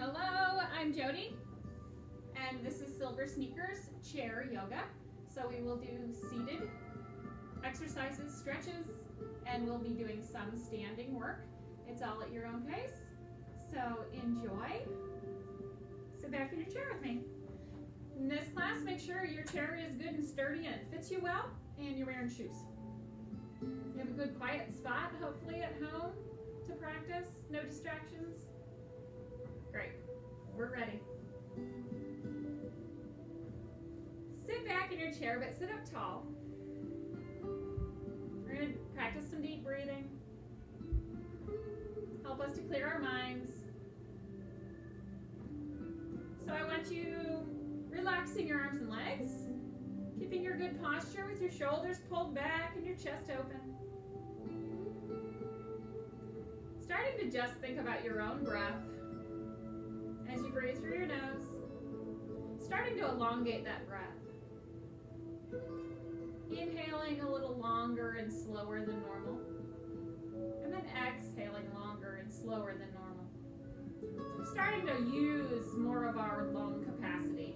Hello, I'm Jody, and this is Silver Sneakers Chair Yoga. So we will do seated exercises, stretches, and we'll be doing some standing work. It's all at your own pace, so enjoy. Sit back in your chair with me. In this class, make sure your chair is good and sturdy and it fits you well, and you're wearing shoes. You have a good quiet spot, hopefully at home, to practice. No distractions. Great. We're ready. Sit back in your chair, but sit up tall. We're going to practice some deep breathing. Help us to clear our minds. So I want you relaxing your arms and legs, keeping your good posture with your shoulders pulled back and your chest open. Starting to just think about your own breath as you breathe through your nose. Starting to elongate that breath. Inhaling a little longer and slower than normal. And then exhaling longer and slower than normal. So we're starting to use more of our lung capacity.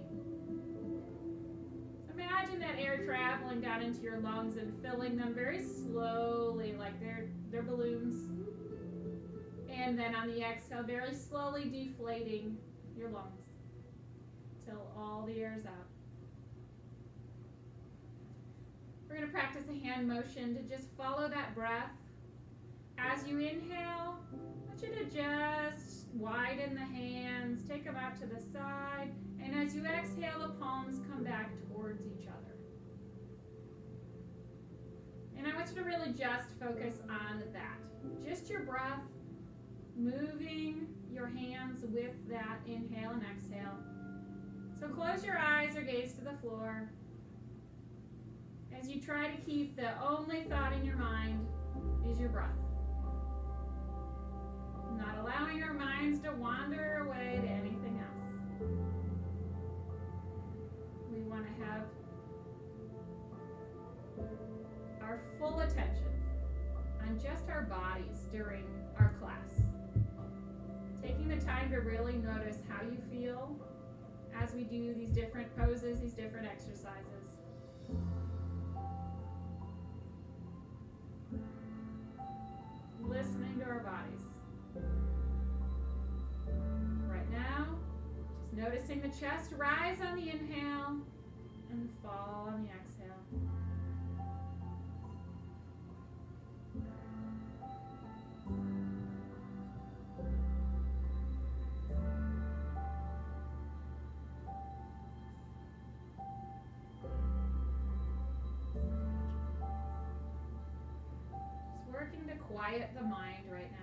Imagine that air traveling down into your lungs and filling them very slowly, like they're balloons. And then on the exhale, very slowly deflating your lungs till all the air is out. We're going to practice a hand motion to just follow that breath. As you inhale, I want you to just widen the hands, take them out to the side, and as you exhale, the palms come back towards each other. And I want you to really just focus on that. Just your breath, moving your hands with that inhale and exhale. So close your eyes or gaze to the floor as you try to keep the only thought in your mind is your breath. Not allowing our minds to wander away to anything else. We want to have our full attention on just our bodies during our class. Taking the time to really notice how you feel as we do these different poses, these different exercises. Listening to our bodies. Right now, just noticing the chest rise on the inhale and fall on the exhale. Working to quiet the mind right now.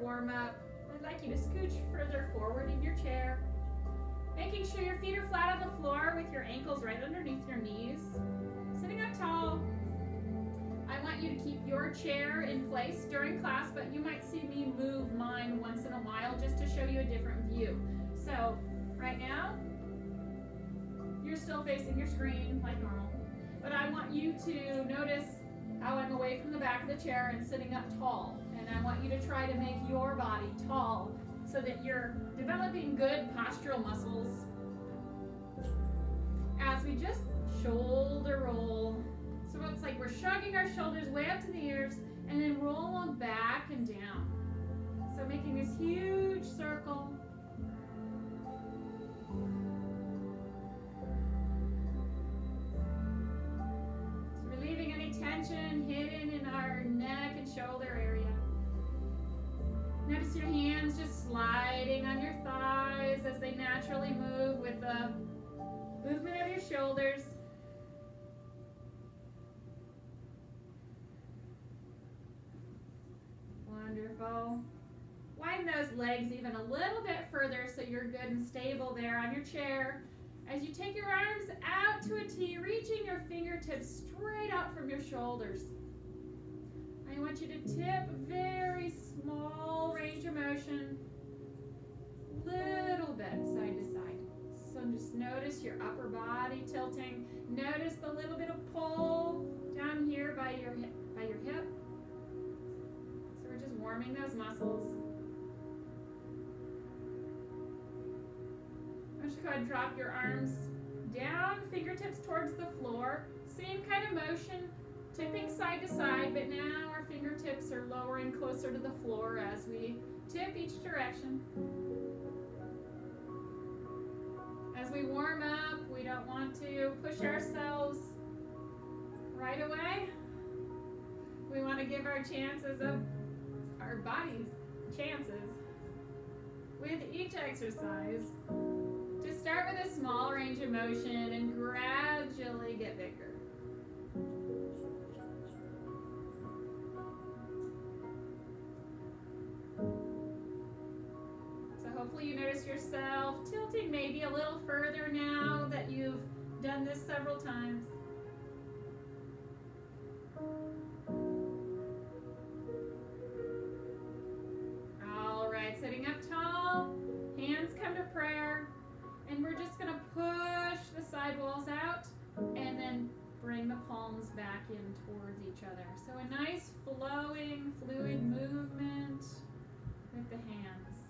Warm up. I'd like you to scooch further forward in your chair, making sure your feet are flat on the floor with your ankles right underneath your knees. Sitting up tall. I want you to keep your chair in place during class, but you might see me move mine once in a while just to show you a different view. So right now, you're still facing your screen like normal, but I want you to notice how I'm away from the back of the chair and sitting up tall. And I want you to try to make your body tall so that you're developing good postural muscles as we just shoulder roll. So it's like we're shrugging our shoulders way up to the ears and then roll them back and down. So making this huge circle. So relieving any tension hidden in our neck and shoulder area. Notice your hands just sliding on your thighs as they naturally move with the movement of your shoulders. Wonderful. Widen those legs even a little bit further so you're good and stable there on your chair. As you take your arms out to a T, reaching your fingertips straight out from your shoulders. I want you to tip, very small range of motion, little bit side to side. So just notice your upper body tilting. Notice the little bit of pull down here by your hip. So we're just warming those muscles. I'm just going to drop your arms down, fingertips towards the floor. Same kind of motion, tipping side to side, but now our fingertips are lowering closer to the floor as we tip each direction. As we warm up, we don't want to push ourselves right away. We want to give our bodies chances with each exercise to start with a small range of motion and gradually get bigger. So hopefully you notice yourself tilting maybe a little further now that you've done this several times. All right, sitting up tall, hands come to prayer, and we're just going to push the side walls out and then bring the palms back in towards each other. So a nice flowing, fluid movement with the hands.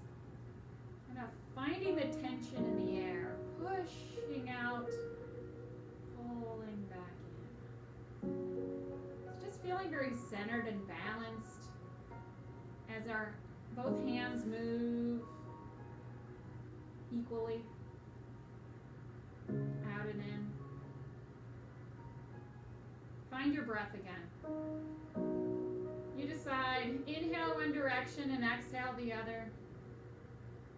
Kind of finding the tension in the air, pushing out, pulling back in. It's just feeling very centered and balanced as our both hands move equally out and in. Find your breath again. You decide, inhale one direction and exhale the other.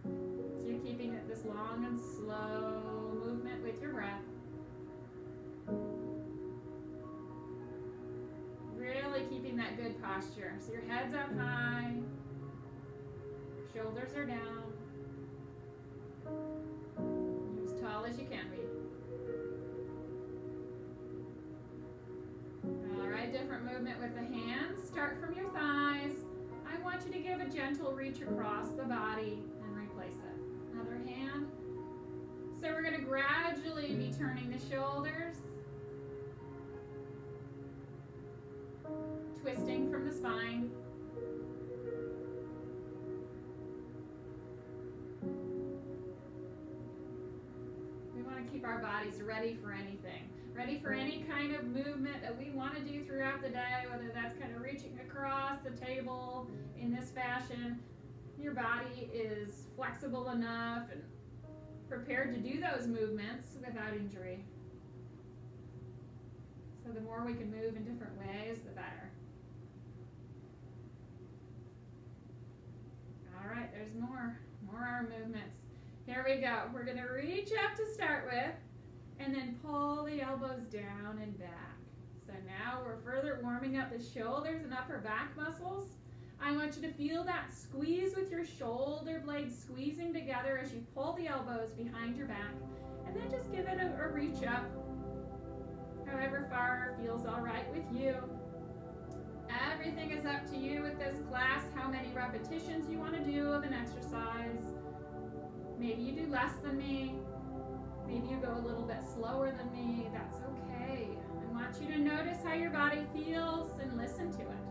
So you're keeping it this long and slow movement with your breath. Really keeping that good posture. So your head's up high, shoulders are down. You're as tall as you can be. All right, different movement with the hands. Start from your thighs. I want you to give a gentle reach across the body and replace it. Another hand. So we're going to gradually be turning the shoulders, twisting from the spine. We want to keep our bodies ready for anything. Ready for any kind of movement that we want to do throughout the day, whether that's kind of reaching across the table in this fashion. Your body is flexible enough and prepared to do those movements without injury. So the more we can move in different ways, the better. All right, there's more arm movements. Here we go. We're going to reach up to start with, and then pull the elbows down and back. So now we're further warming up the shoulders and upper back muscles. I want you to feel that squeeze with your shoulder blades squeezing together as you pull the elbows behind your back. And then just give it a reach up, however far feels all right with you. Everything is up to you with this class, how many repetitions you want to do of an exercise. Maybe you do less than me. Maybe you go a little bit slower than me. That's okay. I want you to notice how your body feels and listen to it.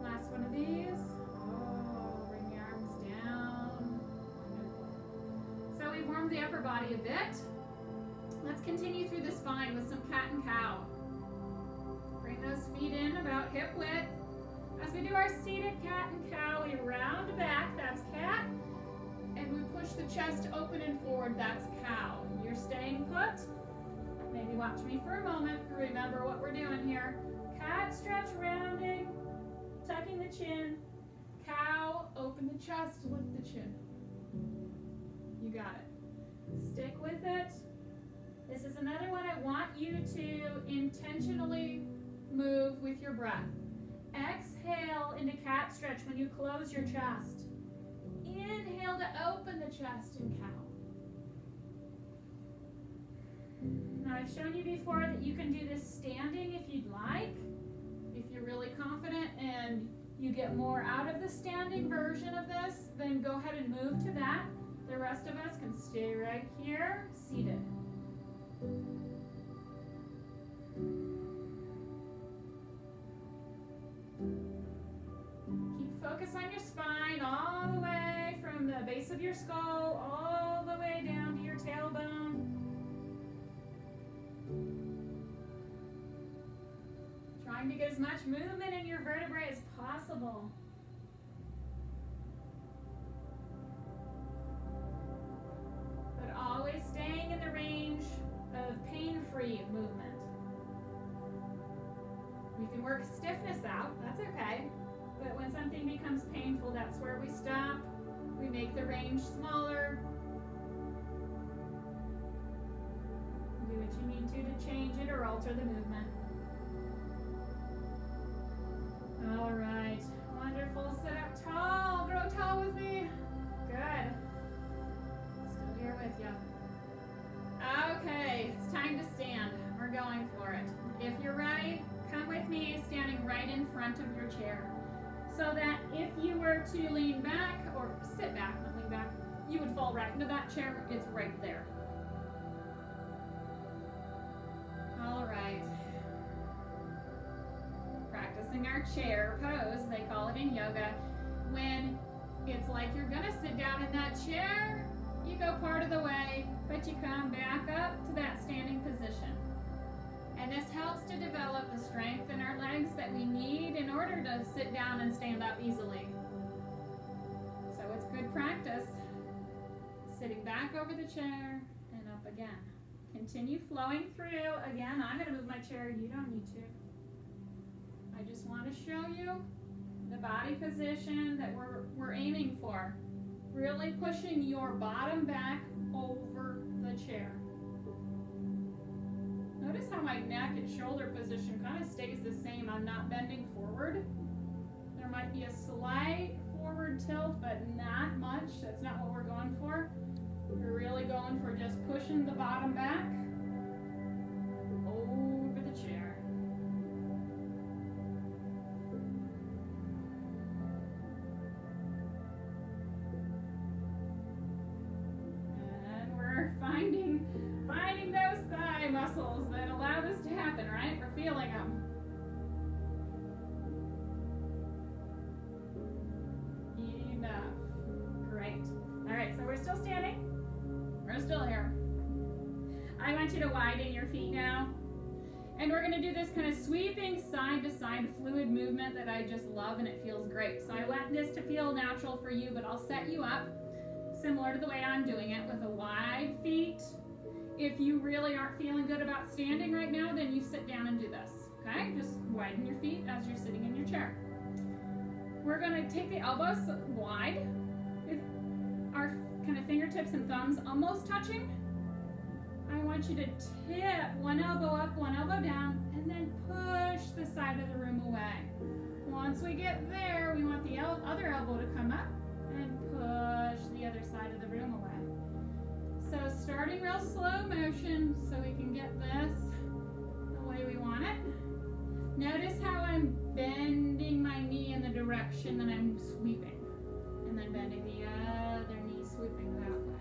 Last one of these. Oh, bring the arms down. Wonderful. So we warmed the upper body a bit. Let's continue through the spine with some cat and cow. Bring those feet in about hip width. As we do our seated cat and cow, we round back. That's cat. And we push the chest open and forward. That's cow. You're staying put. Maybe watch me for a moment. Remember what we're doing here. Cat stretch, rounding, tucking the chin. Cow, open the chest, lift the chin. You got it. Stick with it. This is another one I want you to intentionally move with your breath. Exhale into cat stretch when you close your chest. Inhale to open the chest in cow. I've shown you before that you can do this standing if you'd like. If you're really confident and you get more out of the standing version of this, then go ahead and move to that. The rest of us can stay right here, seated. Keep focus on your spine all the way from the base of your skull all the way down to your tailbone. Trying to get as much movement in your vertebrae as possible. But always staying in the range of pain-free movement. We can work stiffness out, that's okay. But when something becomes painful, that's where we stop. We make the range smaller. Do what you need to change it or alter the movement. All right, wonderful. Sit up tall, grow tall with me. Good. Still here with you. Okay, it's time to stand. We're going for it. If you're ready, come with me, standing right in front of your chair. So that if you were to lean back, or sit back, not lean back, you would fall right into that chair. It's right there. All right. Practicing our chair pose, they call it in yoga. When it's like you're gonna sit down in that chair, you go part of the way, but you come back up to that standing position. And this helps to develop the strength in our legs that we need in order to sit down and stand up easily. So it's good practice. Sitting back over the chair and up again. Continue flowing through. Again, I'm gonna move my chair, you don't need to. I just want to show you the body position that we're aiming for. Really pushing your bottom back over the chair. Notice how my neck and shoulder position kind of stays the same. I'm not bending forward. There might be a slight forward tilt, but not much. That's not what we're going for. We're really going for just pushing the bottom back over the chair. And we're finding those thigh muscles that allow this to happen, right? We're feeling them. Enough. Great. All right, so we're still standing. We're still here. I want you to widen your feet now. And we're going to do this kind of sweeping side-to-side fluid movement that I just love, and it feels great. So I want this to feel natural for you, but I'll set you up similar to the way I'm doing it with a wide feet. If you really aren't feeling good about standing right now, then you sit down and do this, okay? Just widen your feet as you're sitting in your chair. We're going to take the elbows wide, with our kind of fingertips and thumbs almost touching. I want you to tip one elbow up, one elbow down, and then push the side of the room away. Once we get there, we want the other elbow to come up and push the other side of the room away. So starting real slow motion so we can get this the way we want it. Notice how I'm bending my knee in the direction that I'm sweeping. And then bending the other knee, sweeping that way.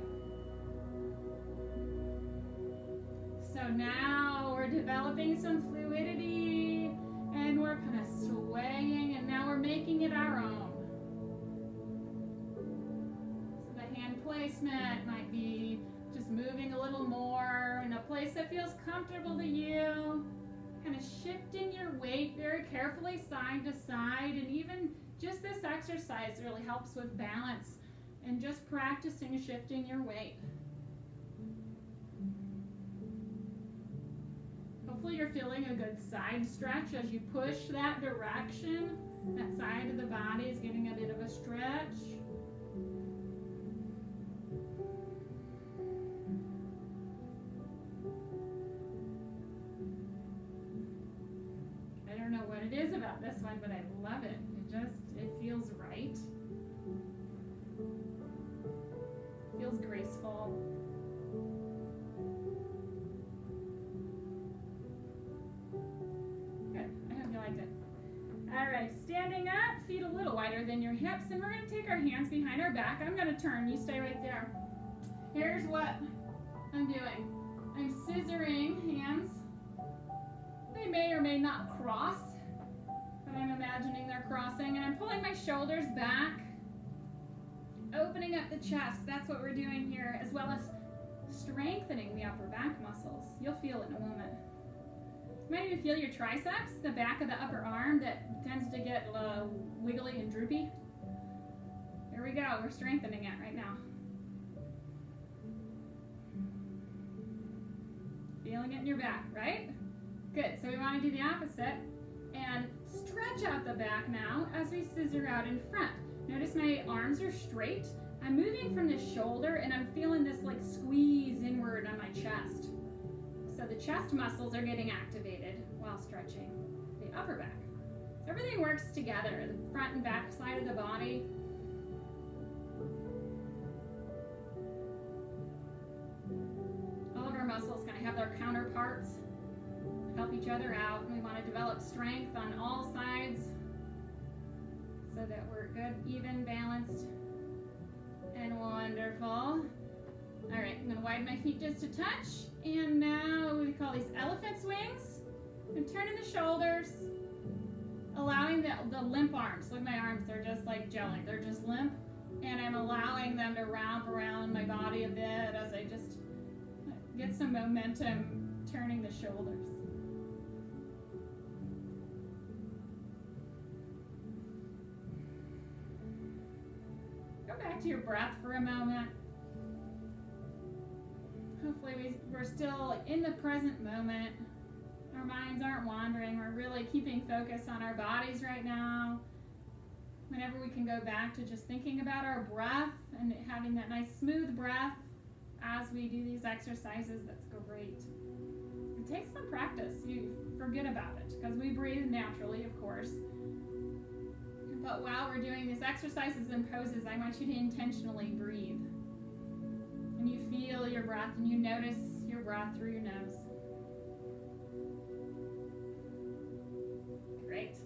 So now we're developing some fluidity and we're kind of swaying, and now we're making it our own. So the hand placement might be just moving a little more in a place that feels comfortable to you. Kind of shifting your weight very carefully side to side, and even just this exercise really helps with balance and just practicing shifting your weight. Hopefully you're feeling a good side stretch as you push that direction. That side of the body is getting a bit of a stretch. I don't know what it is about this one, but I love it. It feels right. Feels graceful. wider than your hips, and we're going to take our hands behind our back. I'm going to turn. You stay right there. Here's what I'm doing. I'm scissoring hands. They may or may not cross, but I'm imagining they're crossing, and I'm pulling my shoulders back, opening up the chest. That's what we're doing here, as well as strengthening the upper back muscles. You'll feel it in a moment. You might even feel your triceps, the back of the upper arm that tends to get wiggly and droopy. Here we go. We're strengthening it right now. Feeling it in your back, right? Good. So we want to do the opposite and stretch out the back now as we scissor out in front. Notice my arms are straight. I'm moving from the shoulder and I'm feeling this like squeeze inward on my chest. So the chest muscles are getting activated while stretching the upper back. So everything works together, the front and back side of the body. All of our muscles kind of have their counterparts, help each other out, and we want to develop strength on all sides so that we're good, even, balanced, and wonderful. All right, I'm gonna widen my feet just a touch, and now we call these elephant swings. I'm turning the shoulders, allowing the limp arms. Look at my arms, they're just like gelling, they're just limp, and I'm allowing them to wrap around my body a bit as I just get some momentum turning the shoulders. Go back to your breath for a moment. Hopefully we're still in the present moment. Our minds aren't wandering. We're really keeping focus on our bodies right now. Whenever we can go back to just thinking about our breath and having that nice smooth breath as we do these exercises, that's great. It takes some practice. You forget about it because we breathe naturally, of course. But while we're doing these exercises and poses, I want you to intentionally breathe. And you feel your breath and you notice your breath through your nose. Great.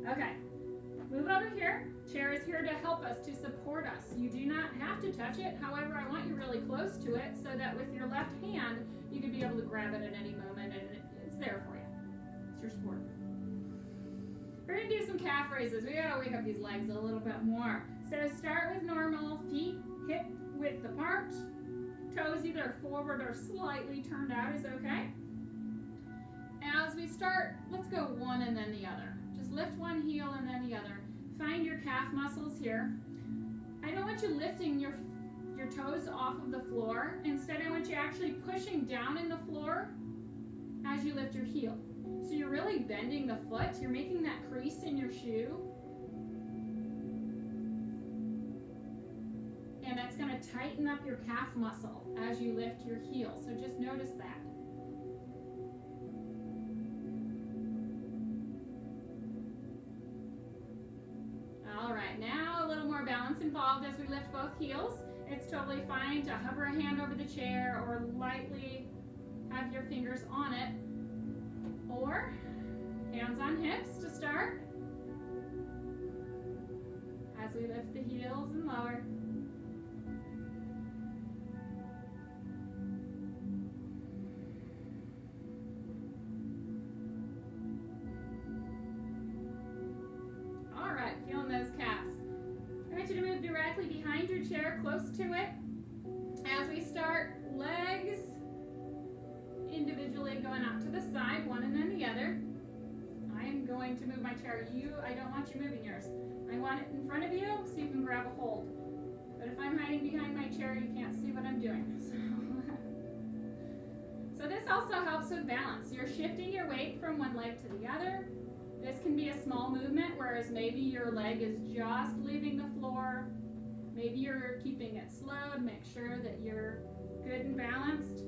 Okay. Move over here. Chair is here to help us, to support us. You do not have to touch it. However, I want you really close to it so that with your left hand, you can be able to grab it at any moment and it's there for you. It's your support. We're going to do some calf raises. We got to wake up these legs a little bit more. So start with normal feet, hip width apart. Toes either forward or slightly turned out is okay. As we start, let's go one and then the other. Just lift one heel and then the other. Find your calf muscles here. I don't want you lifting your toes off of the floor. Instead, I want you actually pushing down in the floor as you lift your heel. So you're really bending the foot. You're making that crease in your shoe. And that's going to tighten up your calf muscle as you lift your heel. So just notice that. All right, now a little more balance involved as we lift both heels. It's totally fine to hover a hand over the chair or lightly have your fingers on it. Or hands on hips to start as we lift the heels and lower. All right, feeling those calves. I want you to move directly behind your chair, close to it. As we start, legs individually going out to the side, one and then the other. I'm going to move my chair. I don't want you moving yours. I want it in front of you so you can grab a hold. But if I'm hiding behind my chair, you can't see what I'm doing. So this also helps with balance. You're shifting your weight from one leg to the other. This can be a small movement, whereas maybe your leg is just leaving the floor. Maybe you're keeping it slow to make sure that you're good and balanced.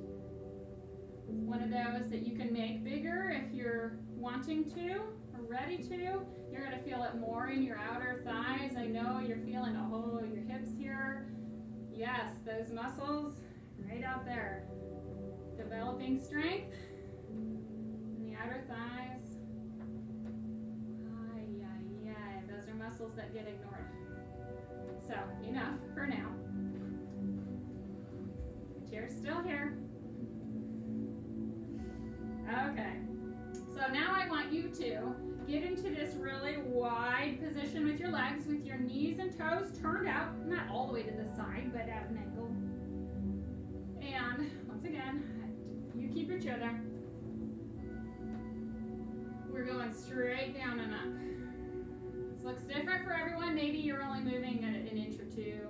One of those that you can make bigger if you're wanting to or ready to. You're going to feel it more in your outer thighs. I know you're feeling your hips here. Yes, those muscles right out there. Developing strength in the outer thighs. Those are muscles muscles that get ignored. So, enough for now. The chair's still here. Okay. So now I want you to get into this really wide position with your legs, with your knees and toes turned out, not all the way to the side, but at an angle. And once again, you keep your chair there. We're going straight down and up. This looks different for everyone. Maybe you're only moving an inch or two.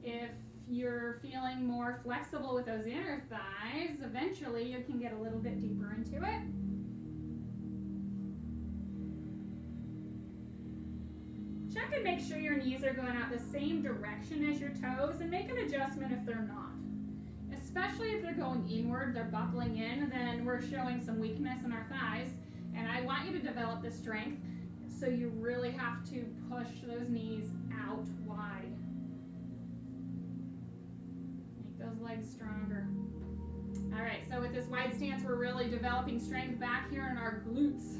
If you're feeling more flexible with those inner thighs, eventually you can get a little bit deeper into it. Check and make sure your knees are going out the same direction as your toes, and make an adjustment if they're not. Especially if they're going inward, they're buckling in, then we're showing some weakness in our thighs. And I want you to develop the strength, so you really have to push those knees out wide. Make those legs stronger. All right, so with this wide stance, we're really developing strength back here in our glutes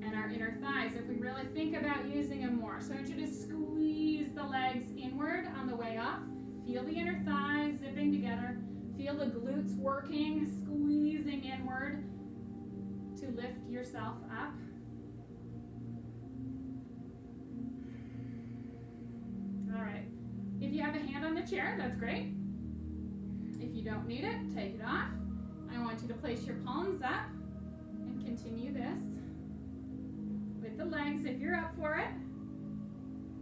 and our inner thighs, if we really think about using them more. So I want you to squeeze the legs inward on the way up. Feel the inner thighs zipping together. Feel the glutes working, squeezing inward to lift yourself up. All right. If you have a hand on the chair, that's great. If you don't need it, take it off. I want you to place your palms up and continue this with the legs if you're up for it.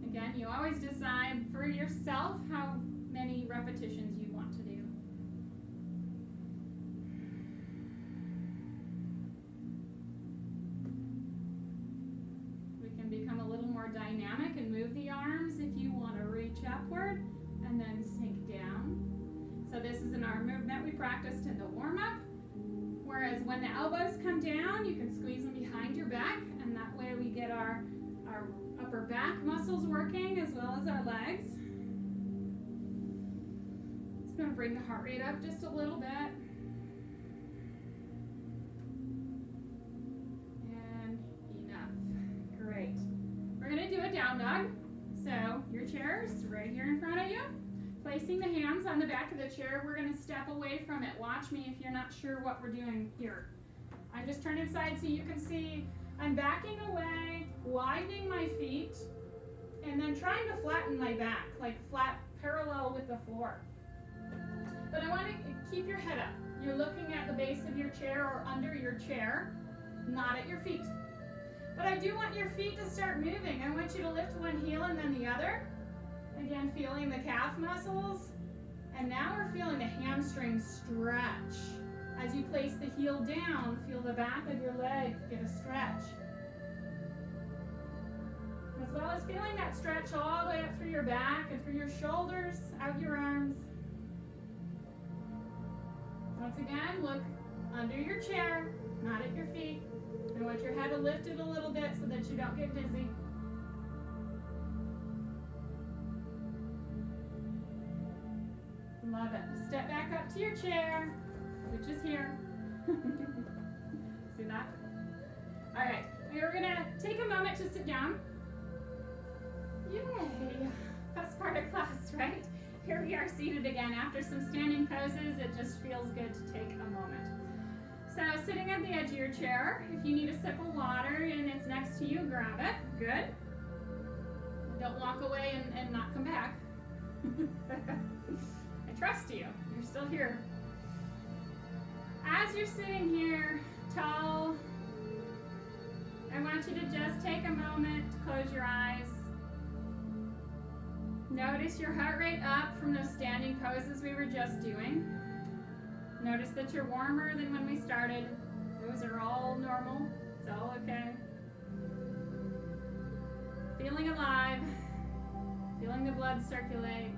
Again, you always decide for yourself how many repetitions you want to do. We can become a little more dynamic and move the arms if you want to reach upward and then sink down. So this is an arm movement we practiced in the warm-up. Whereas when the elbows come down, you can squeeze them behind your back, and that way we get our upper back muscles working as well as our legs. It's going to bring the heart rate up just a little bit. And enough. Great. We're going to do a down dog. So your chair's right here in front of you. Placing the hands on the back of the chair, we're going to step away from it. Watch me if you're not sure what we're doing here. I'm just turning side so you can see I'm backing away, widening my feet, and then trying to flatten my back, like flat parallel with the floor. But I want to keep your head up. You're looking at the base of your chair or under your chair, not at your feet. But I do want your feet to start moving. I want you to lift one heel and then the other. Again, feeling the calf muscles. And now we're feeling the hamstring stretch. As you place the heel down, feel the back of your leg get a stretch. As well as feeling that stretch all the way up through your back and through your shoulders, out your arms. Once again, look under your chair, not at your feet. I want your head to lift it a little bit so that you don't get dizzy. Love it. Step back up to your chair, which is here. See that? All right, we're gonna take a moment to sit down. Yay, best part of class, right? Here we are seated again. After some standing poses, it just feels good to take a moment. So sitting at the edge of your chair, if you need a sip of water and it's next to you, grab it. Good. Don't walk away and not come back. I trust you. You're still here. As you're sitting here, tall, I want you to just take a moment to close your eyes. Notice your heart rate up from those standing poses we were just doing. Notice that you're warmer than when we started. Those are all normal. It's all okay. Feeling alive. Feeling the blood circulate.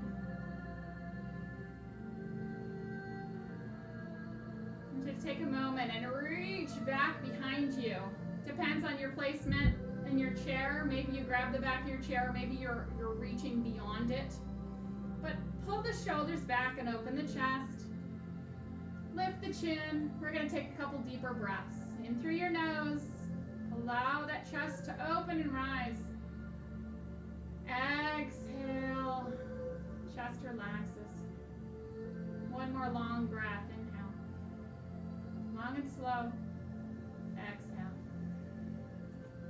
And just take a moment and reach back behind you. Depends on your placement in your chair. Maybe you grab the back of your chair, maybe you're reaching beyond it. But pull the shoulders back and open the chest. Lift the chin. We're going to take a couple deeper breaths. In through your nose. Allow that chest to open and rise. Exhale. Chest relaxes. One more long breath. Inhale. Long and slow. Exhale.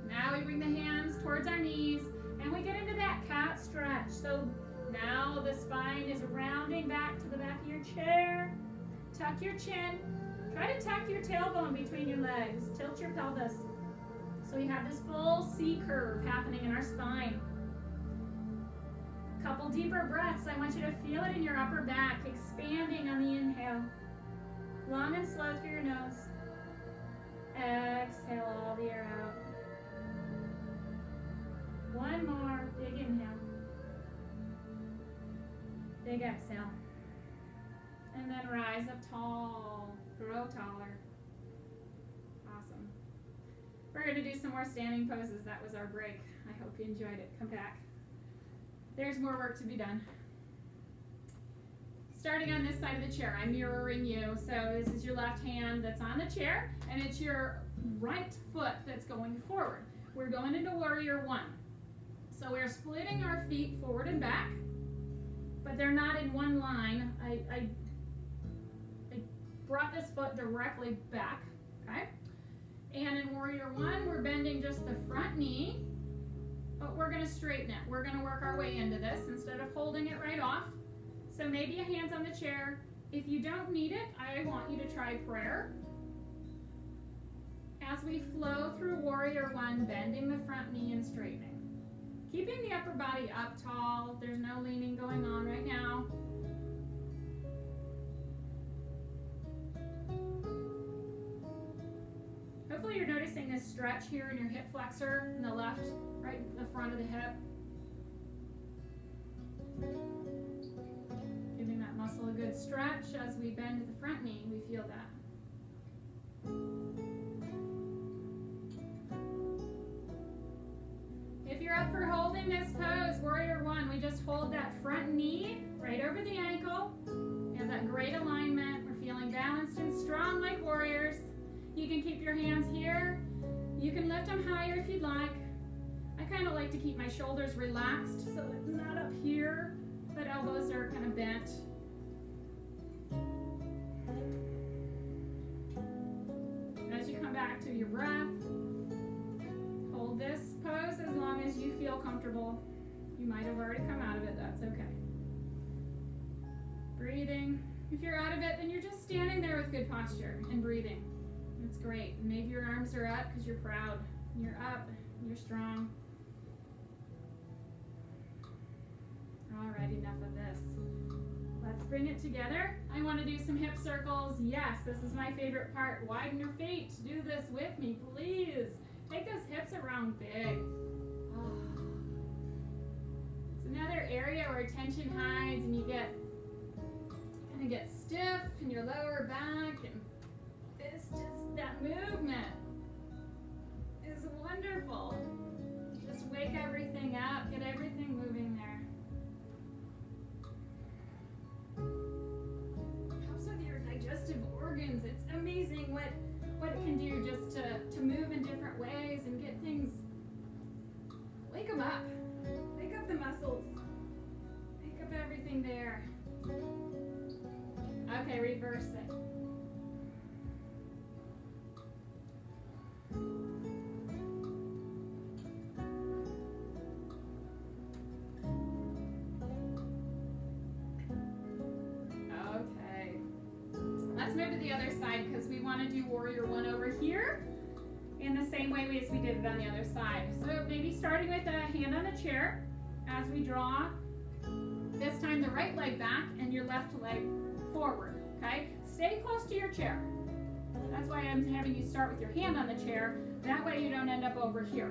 Now we bring the hands towards our knees and we get into that cat stretch. So now the spine is rounding back to the back of your chair. Tuck your chin. Try to tuck your tailbone between your legs. Tilt your pelvis. So we have this full C curve happening in our spine. Couple deeper breaths. I want you to feel it in your upper back, expanding on the inhale. Long and slow through your nose. Exhale all the air out. One more. Big inhale. Big exhale. And then rise up tall. Grow taller. Awesome. We're going to do some more standing poses. That was our break. I hope you enjoyed it. Come back. There's more work to be done. Starting on this side of the chair, I'm mirroring you. So this is your left hand that's on the chair, and it's your right foot that's going forward. We're going into warrior one. So we're splitting our feet forward and back, but they're not in one line. I brought this foot directly back, okay? And in warrior one, we're bending just the front knee, but we're gonna straighten it. We're gonna work our way into this instead of holding it right off. So maybe a hand's on the chair. If you don't need it, I want you to try prayer. As we flow through warrior one, bending the front knee and straightening. Keeping the upper body up tall. There's no leaning going on right now. Hopefully you're noticing this stretch here in your hip flexor in the left, right in the front of the hip. Giving that muscle a good stretch as we bend the front knee. We feel that. If you're up for holding this pose, warrior one, we just hold that front knee right over the ankle. We have that great alignment. We're feeling balanced and strong like warriors. You can keep your hands here. You can lift them higher if you'd like. I kind of like to keep my shoulders relaxed so that not up here, but elbows are kind of bent. As you come back to your breath, hold this pose as long as you feel comfortable. You might have already come out of it, that's okay. Breathing. If you're out of it, then you're just standing there with good posture and breathing. That's great. Maybe your arms are up because you're proud. You're up, you're strong. All right, enough of this. Let's bring it together. I want to do some hip circles. Yes, this is my favorite part. Widen your feet. Do this with me, please. Take those hips around big. Oh. It's another area where tension hides and you kind of get stiff in your lower back, and it's just that movement is wonderful. Just wake everything up, get everything moving there. Helps with your digestive organs. It's amazing what it can do just to move in different ways and get things, wake them up. Wake up the muscles. Wake up everything there. Okay, reverse it. Okay. Let's move to the other side because we want to do warrior one over here in the same way as we did it on the other side. So maybe starting with a hand on the chair as we draw, this time the right leg back and your left leg forward, okay? Stay close to your chair. That's why I'm having you start with your hand on the chair. That way you don't end up over here.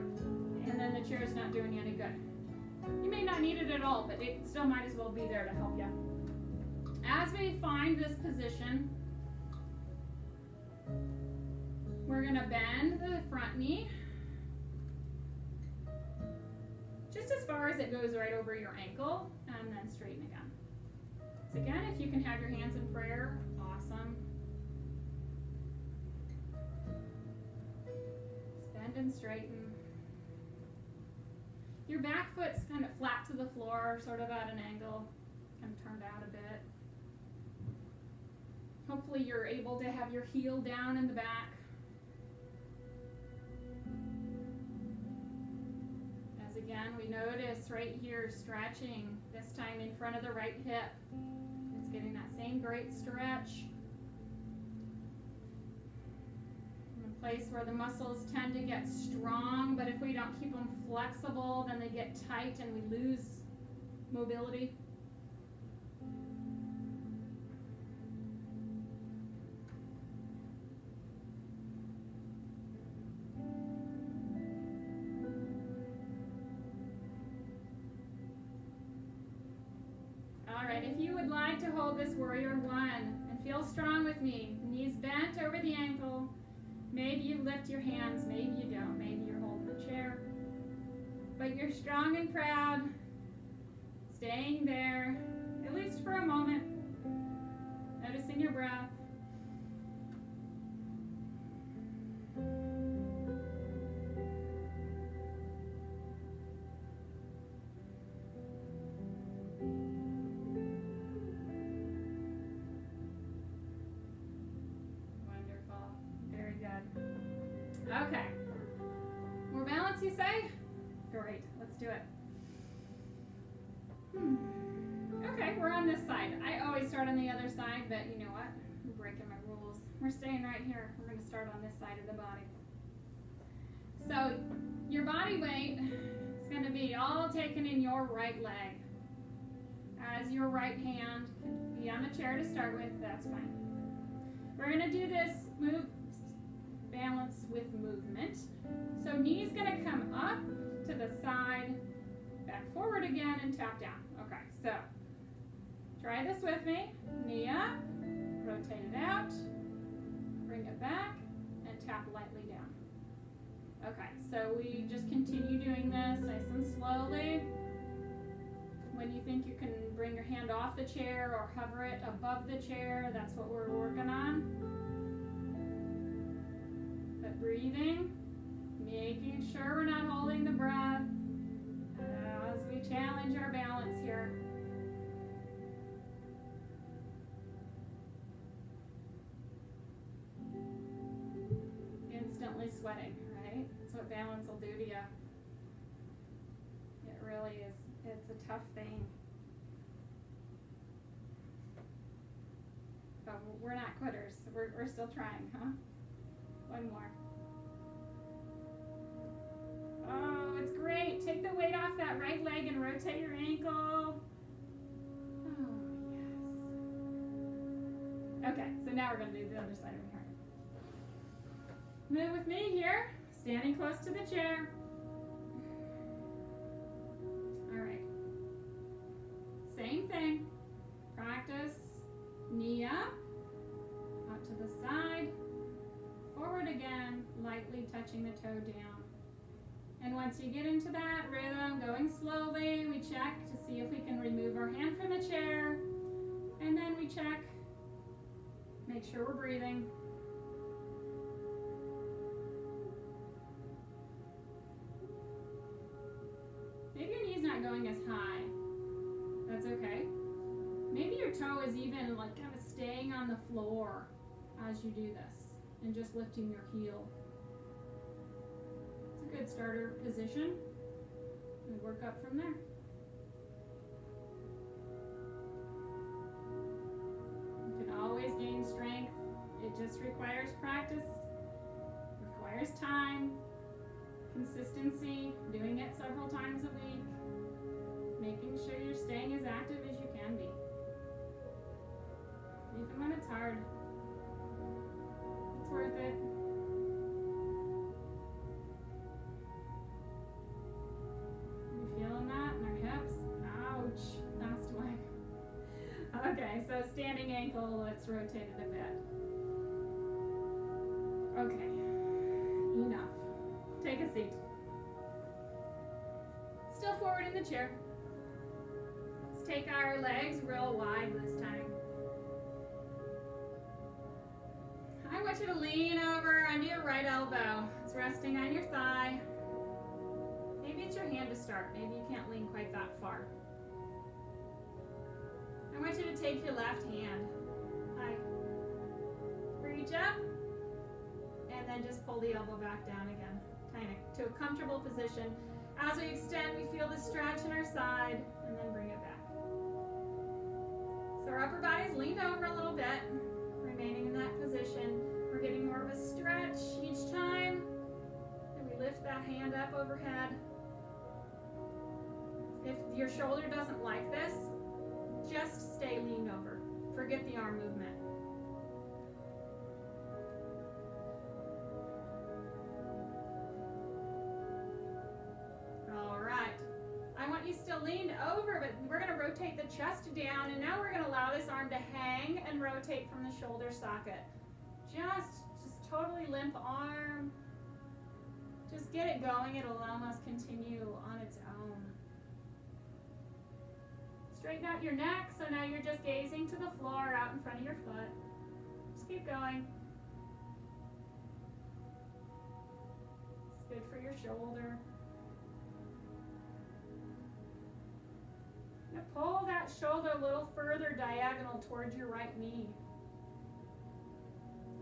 And then the chair is not doing you any good. You may not need it at all, but it still might as well be there to help you. As we find this position, we're going to bend the front knee just as far as it goes right over your ankle, and then straighten again. So again, if you can have your hands in prayer, awesome. Just bend and straighten. Your back foot's kind of flat to the floor, sort of at an angle, kind of turned out a bit. Hopefully you're able to have your heel down in the back. As again, we notice right here stretching, this time in front of the right hip. It's getting that same great stretch. Place where the muscles tend to get strong, but if we don't keep them flexible, then they get tight and we lose mobility. All right, if you would like to hold this warrior one and feel strong with me, knees bent over the ankle. Maybe you lift your hands, maybe you don't. Maybe you're holding the chair. But you're strong and proud, staying there, at least for a moment, noticing your breath. Okay. More balance, you say? Great. Let's do it. Okay, we're on this side. I always start on the other side, but you know what? I'm breaking my rules. We're staying right here. We're going to start on this side of the body. So your body weight is going to be all taken in your right leg. As your right hand can be on the chair to start with, that's fine. We're going to do this balance with movement. So knee's going to come up to the side, back forward again, and tap down. Okay, so try this with me. Knee up, rotate it out, bring it back, and tap lightly down. Okay, so we just continue doing this nice and slowly. When you think you can bring your hand off the chair or hover it above the chair, that's what we're working on. But breathing, making sure we're not holding the breath as we challenge our balance here. Instantly sweating, right? That's what balance will do to you. It really is. It's a tough thing. But we're not quitters. We're still trying, huh? One more. Oh, it's great. Take the weight off that right leg and rotate your ankle. Oh, yes. Okay, so now we're going to do the other side of your heart. Move with me here, standing close to the chair. All right. Same thing. Practice. Knee up, out to the side, forward again, lightly touching the toe down. And once you get into that rhythm, going slowly, we check to see if we can remove our hand from the chair. And then we check, make sure we're breathing. Maybe your knee's not going as high. That's okay. Maybe your toe is even like kind of staying on the floor as you do this and just lifting your heel. It's a good starter position. We work up from there. You can always gain strength. It just requires practice, requires time, consistency, doing it several times a week, making sure you're staying as active as you can be. Even when it's hard, it's worth it. You feeling that in our hips? Ouch, last one. Okay, so standing ankle, let's rotate it a bit. Okay, enough. Take a seat. Still forward in the chair. Let's take our legs real wide this time. I want you to lean over onto your right elbow. It's resting on your thigh. Maybe Maybe it's your hand to start. Maybe you can't lean quite that far. I want you to take your left hand. Hi. Reach up. And then just pull the elbow back down again. Kind of to a comfortable position. As we extend, we feel the stretch in our side. And then bring it back. So our upper body's leaned over a little bit. Remaining in that position. We're getting more of a stretch each time. And we lift that hand up overhead. If your shoulder doesn't like this, just stay leaned over. Forget the arm movement. All right. I want you still leaned over, but we're going to rotate the chest down, and now we're going to allow this arm to hang and rotate from the shoulder socket. Just totally limp arm. Just get it going. It'll almost continue on its own. Straighten out your neck, so now you're just gazing to the floor out in front of your foot. Just keep going. It's good for your shoulder. Now pull that shoulder a little further diagonal towards your right knee.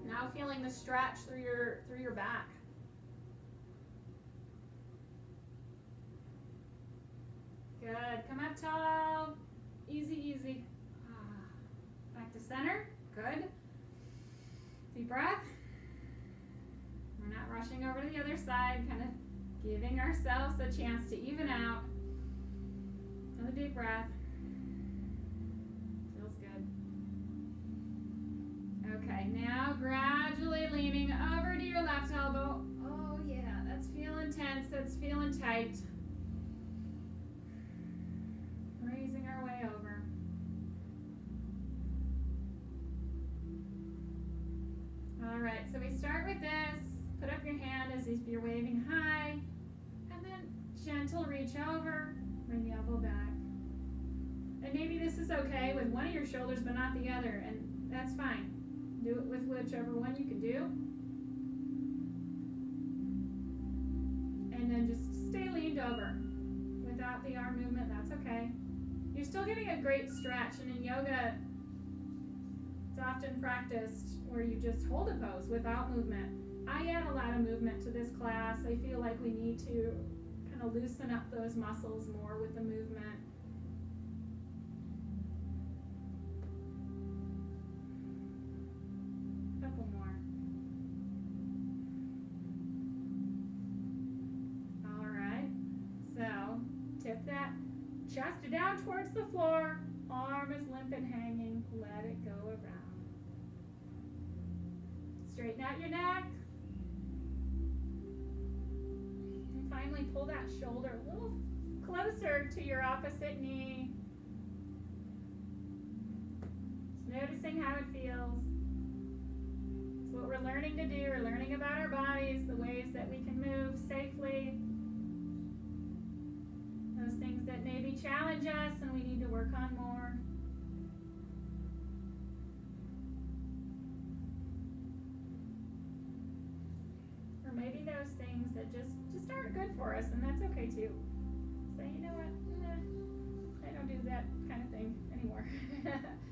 Now feeling the stretch through your back. Good. Come up tall. Easy, easy. Back to center. Good. Deep breath. We're not rushing over to the other side, kind of giving ourselves a chance to even out. Another deep breath. Feels good. Okay, now gradually leaning over to your left elbow. Oh yeah, that's feeling tense, that's feeling tight. Raising our way over. All right, so we start with this. Put up your hand as if you're waving high, and then gentle reach over, bring the elbow back. And maybe this is okay with one of your shoulders but not the other, and that's fine. Do it with whichever one you can do. And then just stay leaned over. Without the arm movement, that's okay. You're still getting a great stretch, and in yoga, it's often practiced where you just hold a pose without movement. I add a lot of movement to this class. I feel like we need to kind of loosen up those muscles more with the movement. Couple more. All right. So tip that chest down towards the floor. Arm is limp and hanging. Let it go around. Straighten out your neck. And finally pull that shoulder a little closer to your opposite knee. Just noticing how it feels. It's what we're learning to do. We're learning about our bodies, the ways that we can move safely. Those things that maybe challenge us and we need to work on more. Or maybe those things that just aren't good for us, and that's okay too. Say, you know what, I don't do that kind of thing anymore.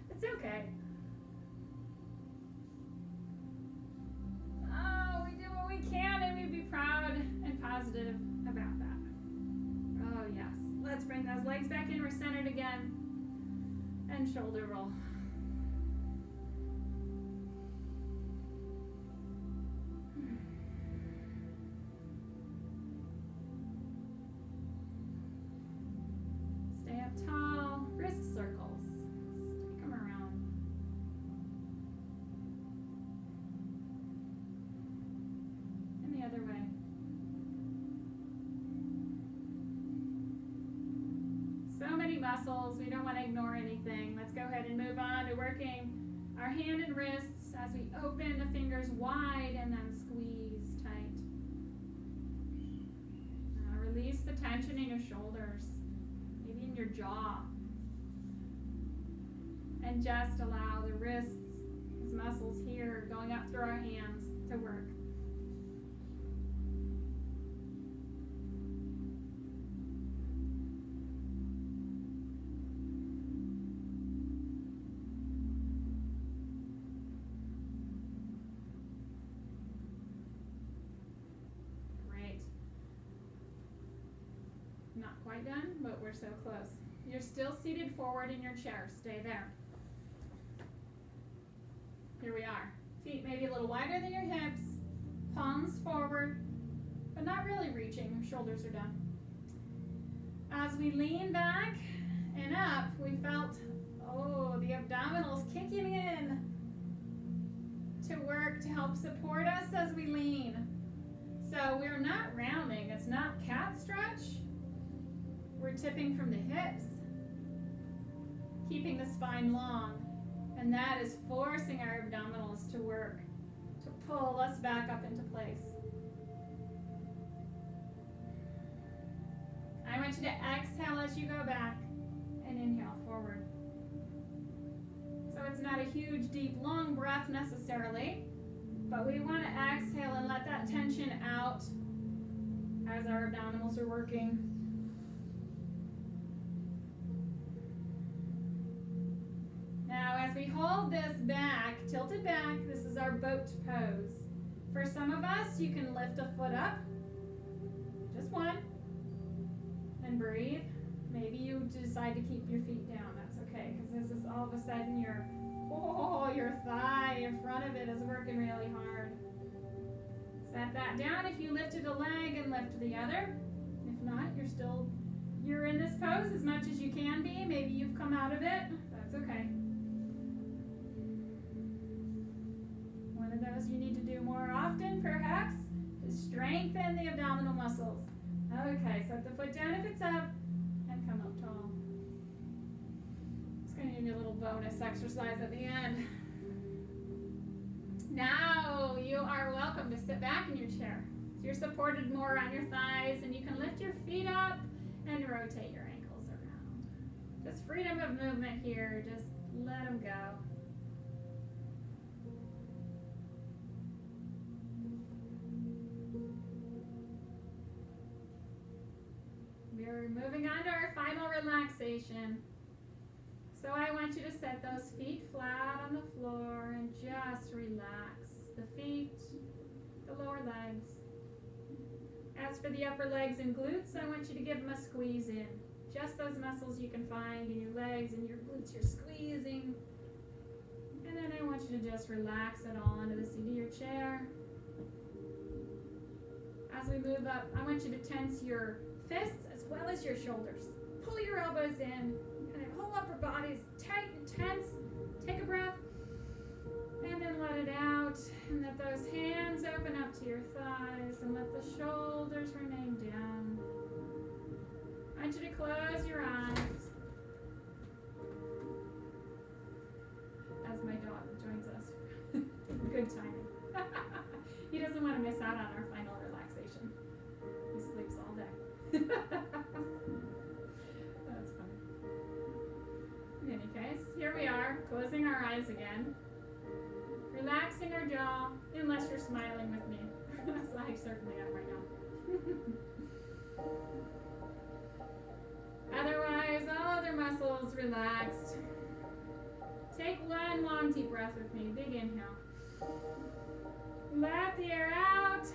It's okay. Oh, we do what we can, and we'd be proud and positive about that. Oh yes. Let's bring those legs back in. We're centered again. And shoulder roll. Stay up tall. Wrist circles. Take them around. And the other way. So many muscles, we don't want to ignore anything. Let's go ahead and move on to working our hand and wrists as we open the fingers wide and then squeeze tight. Release the tension in your shoulders, maybe in your jaw. And just allow the wrists, these muscles here going up through our hands to work. quite done, but we're so close. You're still seated forward in your chair. Stay there. Here we are. Feet maybe a little wider than your hips. Palms forward, but not really reaching. Shoulders are down. As we lean back and up, we felt, the abdominals kicking in to work to help support us as we lean. So we're not rounding. It's not cat stretch. We're tipping from the hips, keeping the spine long. And that is forcing our abdominals to work, to pull us back up into place. I want you to exhale as you go back and inhale forward. So it's not a huge, deep, long breath necessarily, but we want to exhale and let that tension out as our abdominals are working. Now, as we hold this back, tilted back, this is our boat pose. For some of us, you can lift a foot up, just one, and breathe. Maybe you decide to keep your feet down, that's okay, because this is all of a sudden your thigh in front of it is working really hard. Set that down if you lifted a leg and lift the other. If not, you're in this pose as much as you can be. Maybe you've come out of it, that's okay. One of those you need to do more often, perhaps, is strengthen the abdominal muscles. Okay, set the foot down if it's up, and come up tall. It's going to give you a little bonus exercise at the end. Now you are welcome to sit back in your chair. So you're supported more on your thighs, and you can lift your feet up and rotate your ankles around. Just freedom of movement here. Just let them go. We're moving on to our final relaxation. So I want you to set those feet flat on the floor and just relax the feet, the lower legs. As for the upper legs and glutes, I want you to give them a squeeze in. Just those muscles you can find in your legs and your glutes you're squeezing. And then I want you to just relax it all onto the seat of your chair. As we move up, I want you to tense your fists as well as your shoulders. Pull your elbows in. And whole upper body's tight and tense. Take a breath. And then let it out. And let those hands open up to your thighs. And let the shoulders remain down. I want you to close your eyes. As my dog joins us. Good timing. He doesn't want to miss out on our final relaxation. He sleeps all day. That's funny. In any case, here we are, closing our eyes again. Relaxing our jaw, unless you're smiling with me. As I certainly am right now. Otherwise, all other muscles relaxed. Take one long deep breath with me. Big inhale. Let the air out.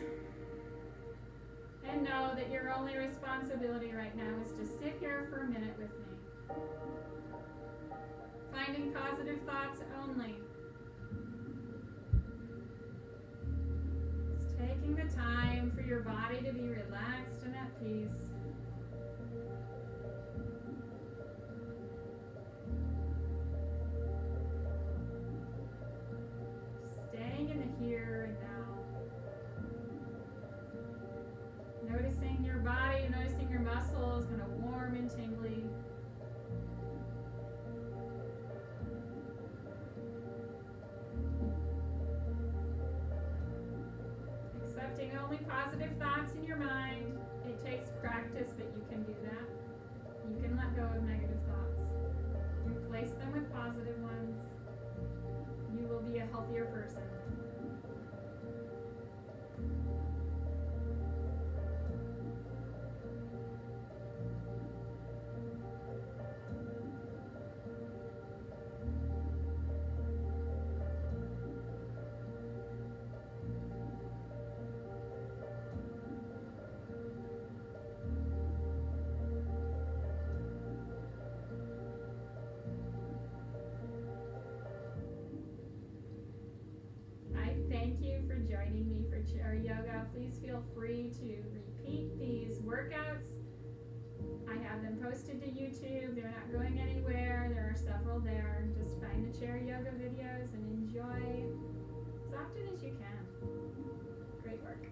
And know that your only responsibility right now is to sit here for a minute with me. Finding positive thoughts only. Just taking the time for your body to be relaxed and at peace. Staying in the here and now. Noticing your body, noticing your muscles, kind of warm and tingly. Accepting only positive thoughts in your mind. It takes practice, but you can do that. You can let go of negative thoughts. Replace them with positive ones. You will be a healthier person. please feel free to repeat these workouts. I have them posted to YouTube. They're not going anywhere. There are several there. Just find the chair yoga videos and enjoy as often as you can. Great work.